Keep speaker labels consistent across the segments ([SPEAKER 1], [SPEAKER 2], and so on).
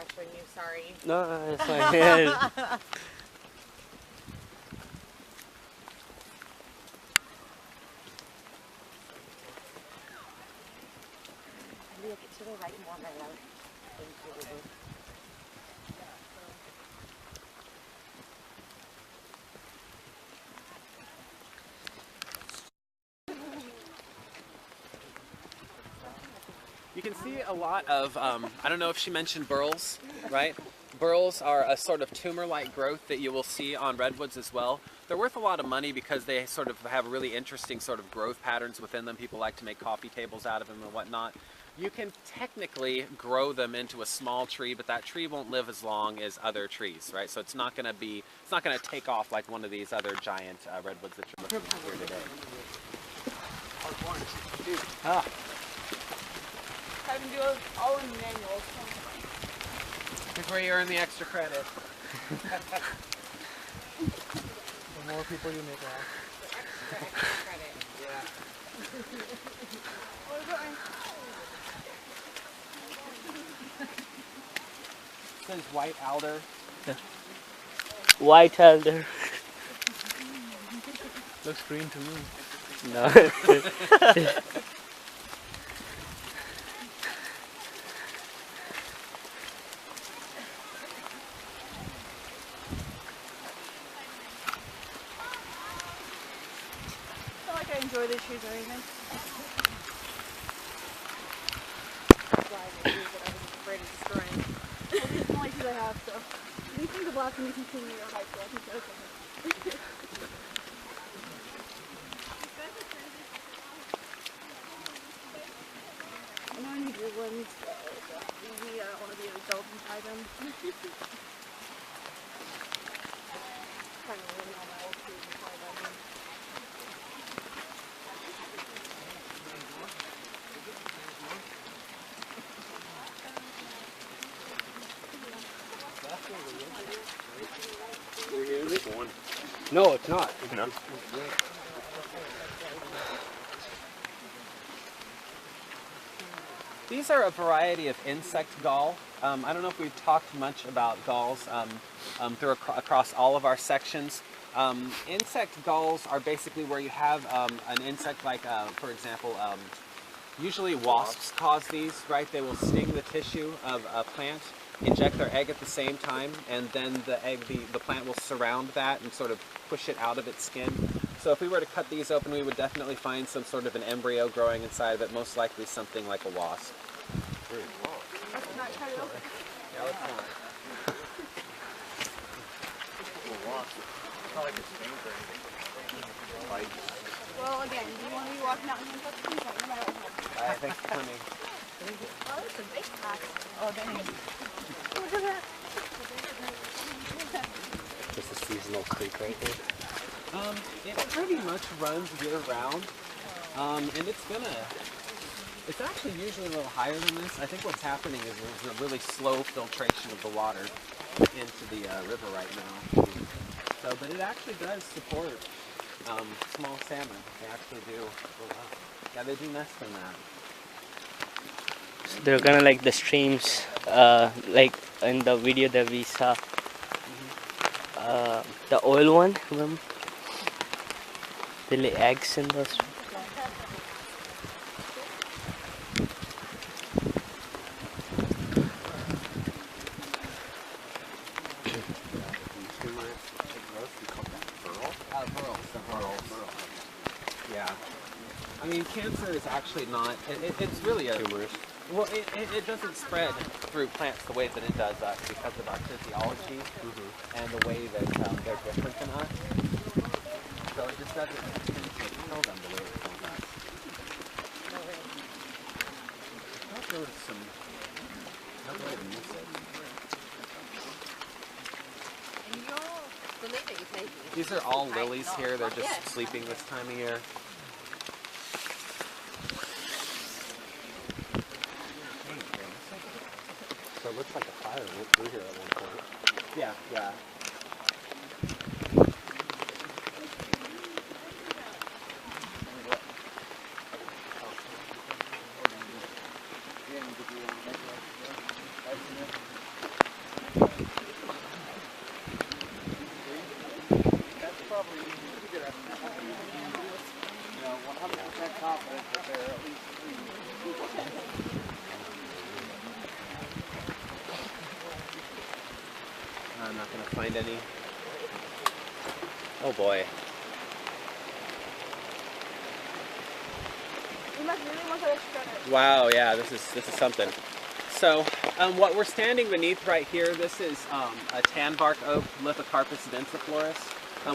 [SPEAKER 1] pressuring you, sorry.
[SPEAKER 2] No, it's fine. Yeah.
[SPEAKER 1] To the right more right out.
[SPEAKER 3] You can see a lot of, I don't know if she mentioned burls, right? Burls are a sort of tumor-like growth that you will see on redwoods as well. They're worth a lot of money because they sort of have really interesting sort of growth patterns within them. People like to make coffee tables out of them and whatnot. You can technically grow them into a small tree, but that tree won't live as long as other trees, right? So it's not going to take off like one of these other giant redwoods that you're looking at here today. Ah.
[SPEAKER 1] Having to do it all in manuals.
[SPEAKER 3] Here's where you earn the extra credit.
[SPEAKER 4] The more people you make laugh.
[SPEAKER 1] Extra credit.
[SPEAKER 3] Yeah.
[SPEAKER 1] What about
[SPEAKER 3] It says white alder.
[SPEAKER 2] White alder.
[SPEAKER 4] Looks green to me.
[SPEAKER 2] No.
[SPEAKER 1] I enjoy the shoes or anything. I'm afraid of destroying. It's the only shoes I have, so. These things have lasted me since senior year of high school. I think that's okay. I know I need your ones, but maybe I don't want to be an adult and tie them. Kind of ruining all my old shoes and tie them.
[SPEAKER 2] No, it's not.
[SPEAKER 4] No.
[SPEAKER 3] These are a variety of insect gall. I don't know if we've talked much about galls across all of our sections. Insect galls are basically where you have an insect like, for example, usually wasps cause these, right? They will sting the tissue of a plant, inject their egg at the same time, and then the plant will surround that and sort of push it out of its skin. So if we were to cut these open, we would definitely find some sort of an embryo growing inside of it, most likely something like a wasp.
[SPEAKER 1] Let's not cut it open.
[SPEAKER 3] Yeah, let's not.
[SPEAKER 4] Not like it's stained or anything. Like,
[SPEAKER 1] Well, again, do you want to be walking out and touch the insect no matter what?
[SPEAKER 3] I think funny.
[SPEAKER 1] Oh, that's a big pack. Oh, dang. Look at that.
[SPEAKER 2] Just a seasonal creek right here.
[SPEAKER 3] It pretty much runs year round, and it's actually usually a little higher than this. I think what's happening is there's a really slow filtration of the water into the river right now. So, but it actually does support small salmon. They actually do. Yeah, they do nest in that.
[SPEAKER 2] So they're kind of like the streams, like in the video that we saw. The oil one, remember? They lay eggs in those.
[SPEAKER 3] Yeah. I mean, cancer is actually not, it's really a,
[SPEAKER 2] Tumors.
[SPEAKER 3] well, it doesn't spread through plants the way that it does us because of our physiology and the way that they're different than us. So it just doesn't tend to kill them the way it kills us. I'll go to some, I'll go to music. These are all lilies here. They're just sleeping this time of year.
[SPEAKER 2] So it looks like a fire went through here at one point.
[SPEAKER 3] Yeah, yeah. find any. Oh boy.
[SPEAKER 1] We must really want to shred it.
[SPEAKER 3] Wow, yeah, this is something. So, what we're standing beneath right here, this is a tan bark oak, Lithocarpus densiflorus.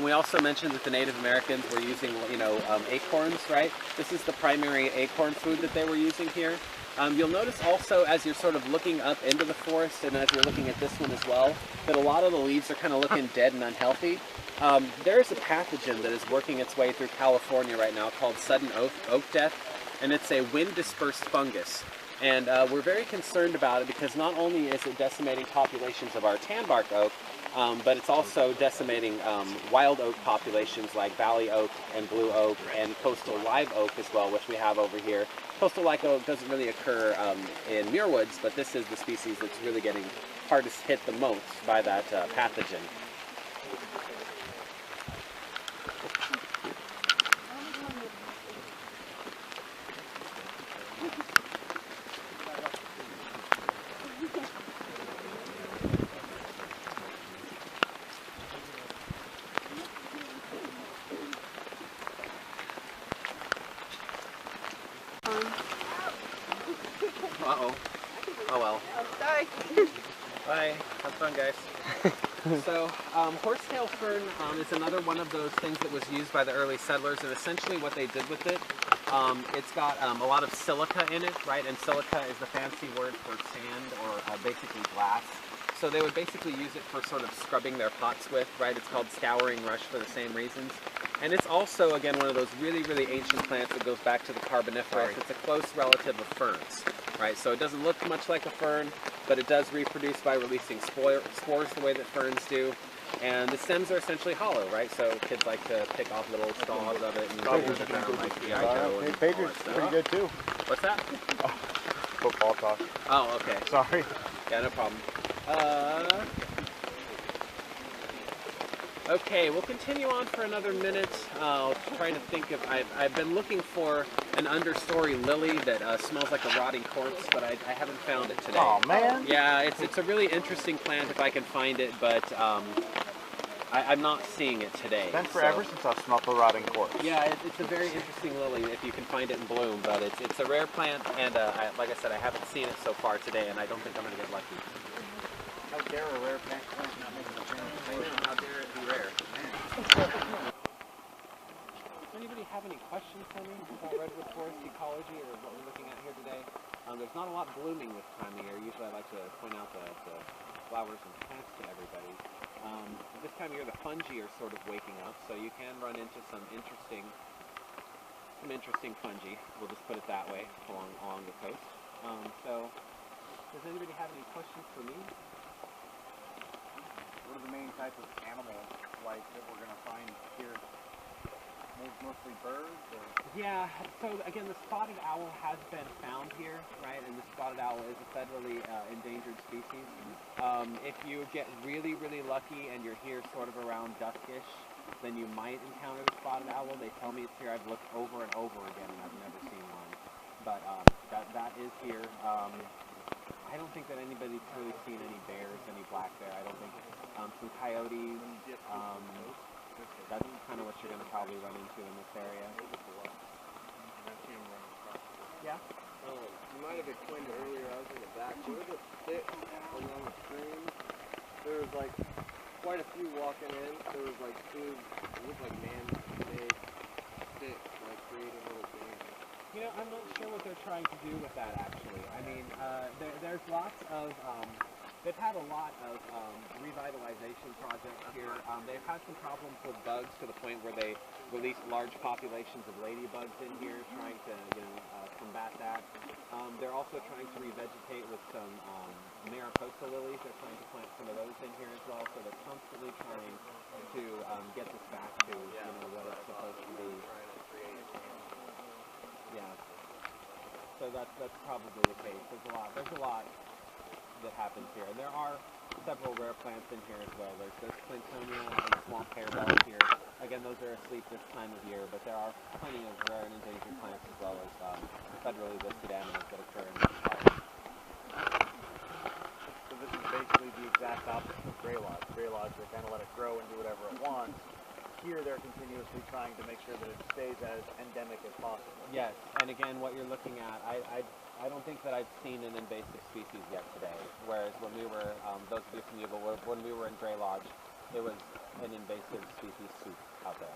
[SPEAKER 3] We also mentioned that the Native Americans were using, acorns, right? This is the primary acorn food that they were using here. You'll notice also as you're sort of looking up into the forest, and as you're looking at this one as well, that a lot of the leaves are kind of looking dead and unhealthy. There's a pathogen that is working its way through California right now called sudden oak death, and it's a wind-dispersed fungus. And we're very concerned about it because not only is it decimating populations of our tan bark oak, but it's also decimating wild oak populations like valley oak and blue oak and coastal live oak as well, which we have over here. Coastal live oak doesn't really occur in Muir Woods, but this is the species that's really getting hardest hit the most by that pathogen. Uh-oh. Oh well.
[SPEAKER 1] Sorry.
[SPEAKER 3] Bye. Have fun, guys. So, horsetail fern is another one of those things that was used by the early settlers, and essentially what they did with it, it's got a lot of silica in it, right? And silica is the fancy word for sand or basically glass. So they would basically use it for sort of scrubbing their pots with, right? It's called scouring rush for the same reasons. And it's also, again, one of those really, really ancient plants that goes back to the Carboniferous. It's a close relative of ferns, right? So it doesn't look much like a fern, but it does reproduce by releasing spores the way that ferns do. And the stems are essentially hollow, right? So kids like to pick off little straws of it and put it around like the Ijo and all that stuff.
[SPEAKER 4] Pretty good too.
[SPEAKER 3] What's that?
[SPEAKER 4] Oh, football talk.
[SPEAKER 3] Oh, okay.
[SPEAKER 4] Sorry.
[SPEAKER 3] Yeah, no problem. Okay, we'll continue on for another minute. Trying to think of, I've been looking for an understory lily that smells like a rotting corpse, but I haven't found it today.
[SPEAKER 4] Oh man.
[SPEAKER 3] Yeah, it's a really interesting plant if I can find it, but I'm not seeing it today.
[SPEAKER 4] It's been forever since I've smelled a rotting corpse.
[SPEAKER 3] Yeah, it's a very interesting lily if you can find it in bloom, but it's a rare plant, and like I said, I haven't seen it so far today, and I don't think I'm going to get lucky.
[SPEAKER 4] How dare a rare plant not making a change?
[SPEAKER 3] How dare it be rare? Does anybody have any questions for me about Redwood Forest ecology or what we're looking at here today? There's not a lot blooming this time of year. Usually I like to point out the flowers and plants to everybody. This time of year the fungi are sort of waking up, so you can run into some interesting fungi. We'll just put it that way along the coast. So does anybody have any questions for me?
[SPEAKER 4] What are the main types of animals like that we're going to find here? Mostly birds? Or?
[SPEAKER 3] Yeah, so again, the spotted owl has been found here, right? And the spotted owl is a federally endangered species. If you get really, really lucky and you're here sort of around duskish, then you might encounter the spotted owl. They tell me it's here. I've looked over and over again and I've never seen one. But that is here. I don't think that anybody's really seen any bears, any black bear. I don't think some coyotes. That's kind of what you're going to probably run into in this area. Yeah?
[SPEAKER 5] You might have explained it earlier. I was in the back. Where the sticks along the stream, there was like quite a few walking in. There was like two, it looked like man-made sticks, like creating little dams.
[SPEAKER 3] You know, I'm not sure what they're trying to do with that, actually. I mean, there's lots of, they've had a lot of revitalization projects here. They've had some problems with bugs to the point where they released large populations of ladybugs in here, trying to, combat that. They're also trying to revegetate with some Mariposa lilies. They're trying to plant some of those in here as well. So they're constantly trying to get this back to, what it's supposed to be. Yeah. So that's probably the case. There's a lot that happens here. And there are several rare plants in here as well. There's Clintonia and swamp harebell here. Again, those are asleep this time of year, but there are plenty of rare and endangered plants as well as federally listed animals that occur in this park.
[SPEAKER 4] So this is basically the exact opposite of Grey Lodge. Grey Lodge lodge. They kind of let it grow and do whatever it wants. Here they're continuously trying to make sure that it stays as endemic as possible.
[SPEAKER 3] Yes, and again, what you're looking at, I don't think that I've seen an invasive species yet today. Whereas when we were, those of you from Yuba, when we were in Gray Lodge, there was an invasive species soup out there.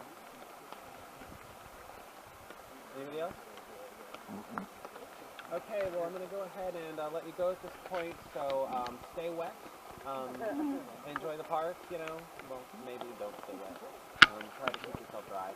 [SPEAKER 3] Anybody else? Okay, well I'm going to go ahead and let you go at this point, so stay wet, enjoy the park, you know, well maybe don't stay wet, try to keep yourself dry.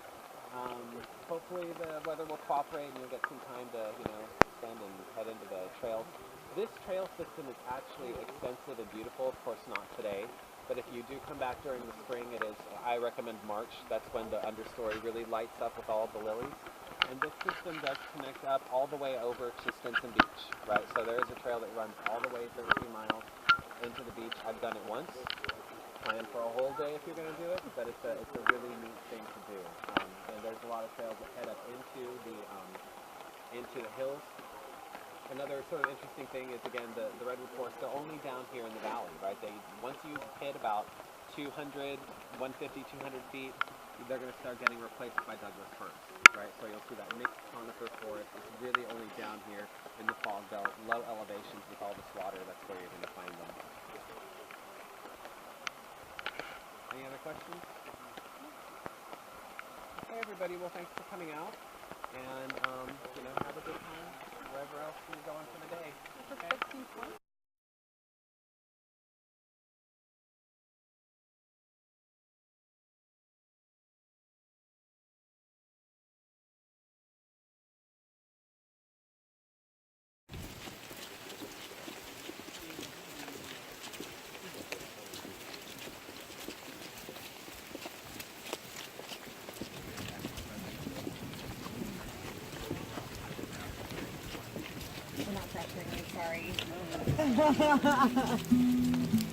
[SPEAKER 3] Hopefully the weather will cooperate and you'll get some time to, you know, spend and head into the trails. This trail system is actually extensive and beautiful, of course not today, but if you do come back during the spring, it is, I recommend March, that's when the understory really lights up with all the lilies. And this system does connect up all the way over to Stinson Beach, right? So there is a trail that runs all the way 33 miles into the beach. I've done it once. Plan for a whole day if you're going to do it, but it's a really neat thing to do. And there's a lot of trails that head up into the hills. Another sort of interesting thing is, again, the Redwood Forests, they're only down here in the valley, right? Once you hit about 200, 150, 200 feet, they're going to start getting replaced by Douglas firs, right? So you'll see that mixed conifer forest is really only down here in the fog belt, low elevations with all this water. That's where you're going to find them. Any other questions? Okay, everybody. Well, thanks for coming out, and you know, have a good time wherever else you're going for the day. Okay?
[SPEAKER 1] We're not pressuring you, sorry.